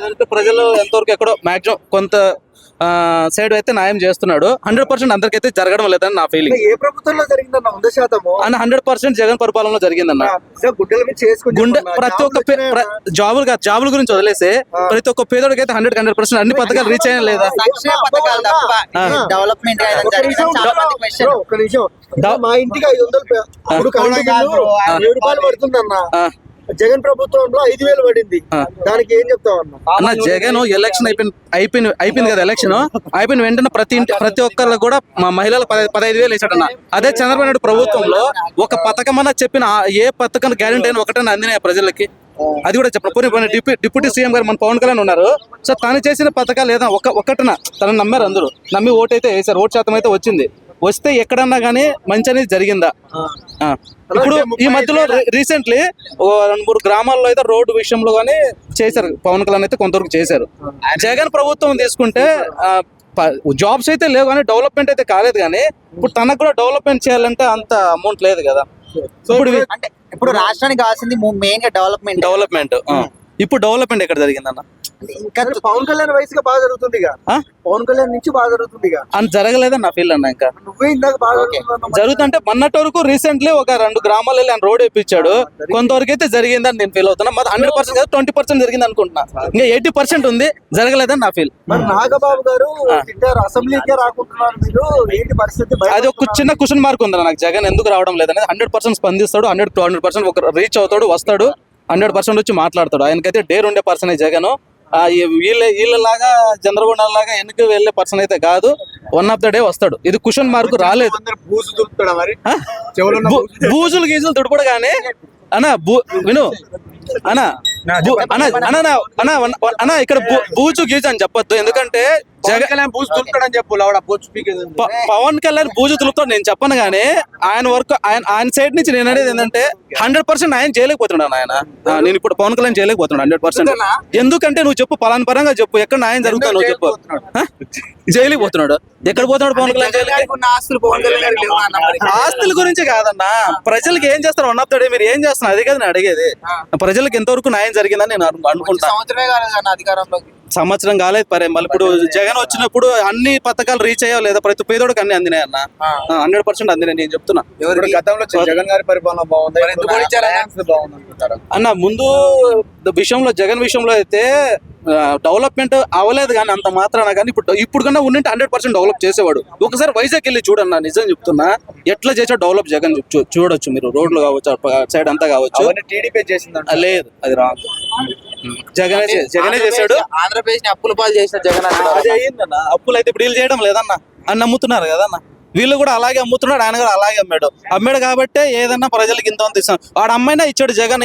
లేదంటే ప్రజలు ఎంతవరకు ఎక్కడో మాక్సిమం కొంత సైడ్ అయితే న్యాయం చేస్తున్నాడు. 100% అందరికైతే జరగడం లేదని నా ఫీలింగ్. ఏ ప్రభుత్వంలో జరిగిందన్న 100% అన్న 100% జగన్ పరిపాలనలో జరిగిందన్న. గుడ్డల మీద చేసుకుని గుండె ప్రతి ఒక్క జాబుల గురించి వదిలేసి ప్రతి ఒక్క పేదోడికి అయితే 100% అన్ని పథకాలు రీచ్ అయినా లేదా? డెవలప్మెంట్ ఒక్క నిమిషం, మా ఇంటికి 500 ఇప్పుడు కరెంట్ బిల్లు 7 రూపాయలు పడుతుందన్న. జగన్ ప్రభుత్వంలో 5,000 పడింది. దానికి ఏం చెప్తావు అన్న? జగన్ ఎలక్షన్ అయిపోయింది కదా, ఎలక్షన్ అయిపోయిన వెంటనే ప్రతి ఒక్కళ్ళు కూడా మా మహిళలు 15,000 వేసాడన్న. అదే చంద్రబాబు నాయుడు ప్రభుత్వంలో ఒక పథకం అన్న చెప్పిన ఏ పథకం గ్యారెంటీ అయినా ఒకటన్నా అందినాయి ప్రజలకి? అది కూడా చెప్పిన డిప్యూటీ సీఎం గారు మన పవన్ కళ్యాణ్ ఉన్నారు. సో తను చేసిన పథకాలు ఏదైనా ఒకటన తను నమ్మారు, అందరూ నమ్మి ఓటు అయితే వేసారు. ఓటు శాతం అయితే వచ్చింది. వస్తే ఎక్కడన్నా కానీ మంచి అనేది జరిగిందా? ఇప్పుడు ఈ మధ్యలో రీసెంట్లీ 2-3 గ్రామాల్లో అయితే రోడ్డు విషయంలో కానీ చేశారు. పవన్ కళ్యాణ్ అయితే కొంతవరకు చేశారు. జగన్ ప్రభుత్వం తీసుకుంటే జాబ్స్ అయితే లేవు కానీ డెవలప్మెంట్ అయితే కాలేదు. కానీ ఇప్పుడు తనకు కూడా డెవలప్మెంట్ చేయాలంటే అంత అమౌంట్ లేదు కదా. ఇప్పుడు రాష్ట్రానికి కావాల్సింది మెయిన్ గా డెవలప్మెంట్. ఇప్పుడు డెవలప్మెంట్ ఎక్కడ జరిగిందన్న? ఇంకా పవన్ కళ్యాణ్ వయసుగా బాగా జరుగుతుంది. పవన్ కళ్యాణ్ నుంచి బాగా జరుగుతుంది. అని జరగలేదని నా ఫీల్ అన్న. ఇంకా నువ్వే ఇందాక బాగా జరుగుతుంటే మొన్నటి వరకు రీసెంట్లీ ఒక 2 గ్రామాలు వెళ్ళి ఆయన రోడ్ వేయించాడు. కొంతవరకు అయితే జరిగిందని నేను ఫీల్ అవుతున్నా. మరి 100% కాదు 20% జరిగింది అనుకుంటున్నా. ఇంకా 80% ఉంది, జరగలేదని నా ఫీల్. మరి నాగబాబు గారు అసెంబ్లీకే రాకుంటున్నారు మీరు, ఏంటి పరిస్థితి? అది ఒక చిన్న క్వశ్చన్ మార్క్ ఉందా నాకు. జగన్ ఎందుకు రావడం లేదనేది 100% స్పందిస్తాడు. 100% ఒక రీచ్ అవుతాడు, వస్తాడు, 100% వచ్చి మాట్లాడతాడు. ఆయనకైతే డేర్ ఉండే పర్సన్ జగన్. వీళ్ళలాగా చంద్రబాబు నాయుడు లాగా వెనక్కి వెళ్ళే పర్సన్ అయితే కాదు. 1 ఆఫ్ ద డే వస్తాడు. ఇది క్వశ్చన్ మార్క్ రాలేదు. బూజులు గీజులు తుడుపుడు కానీ అన్నా విను అన్నా అన్నా ఇక్కడ బూజు గీజు అని చెప్పొద్దు. ఎందుకంటే పవన్ కళ్యాణ్ బూజు తులుపుతాడు నేను చెప్పను. కానీ ఆయన వర్క్ ఆయన సైడ్ నుంచి నేను అనేది ఏంటంటే 100% ఆయన చేయలేకపోతున్నాడు. ఆయన నేను ఇప్పుడు పవన్ కళ్యాణ్ చేయలేకపోతున్నాడు 100%. ఎందుకంటే నువ్వు చెప్పు, పలానా పరంగా చెప్పు, ఎక్కడ న్యాయం జరుగుతావు నువ్వు చెప్పు. జైలుకి పోతున్నాడు. ఎక్కడ పోతున్నాడు పవన్ కళ్యాణ్? జైలుకి. ఆస్తుల గురించి కాదన్నా, ప్రజలకు ఏం చేస్తారు 1 ఆఫ్ ద డే మీరు ఏం చేస్తున్నారు అది కదా నేను అడిగేది. ప్రజలకు ఎంతవరకు న్యాయం జరిగిందని నేను అనుకుంటాను. సంవత్సరం కాలేదు పరే. మళ్ళీ ఇప్పుడు జగన్ వచ్చినప్పుడు అన్ని పథకాలు రీచ్ అయ్యా లేదా? ప్రతి పేదోడికి అన్ని అందినాయి అన్న. 100% అందినాయి నేను చెప్తున్నా. గతంలో జగన్ గారి పరిపాలన బాగుంది అన్న. ముందు విషయంలో జగన్ విషయంలో అయితే డెవలప్మెంట్ అవ్వలేదు కానీ అంత మాత్రాన. కానీ ఇప్పుడు కన్నా ఉన్నట్టు 100% డెవలప్ చేసేవాడు. ఒకసారి వైజాగ్ వెళ్ళి చూడన్నా, నిజం చెప్తున్నా. ఎట్లా చేసా డెవలప్ జగన్ చూడొచ్చు మీరు. రోడ్లు కావచ్చు, సైడ్ అంతా కావచ్చు. టీడీపీ చేసింది లేదు, అది రాంగ్. జగనే చేశాడు. ఆంధ్రప్రదేశ్ అప్పుల పాలు చేసిన జగన్ అది అయ్యిందన్న. అప్పులు అయితే ఇప్పుడు వీళ్ళు చేయడం లేదన్న. అని నమ్ముతున్నారు కదన్న. వీళ్ళు కూడా అలాగే అమ్ముతున్నాడు, ఆయన కూడా అలాగే అమ్మాడు. కాబట్టి ఏదన్నా ప్రజలకు ఇంత ఇస్తాం. వాడు అమ్మైనా ఇచ్చాడు జగన్.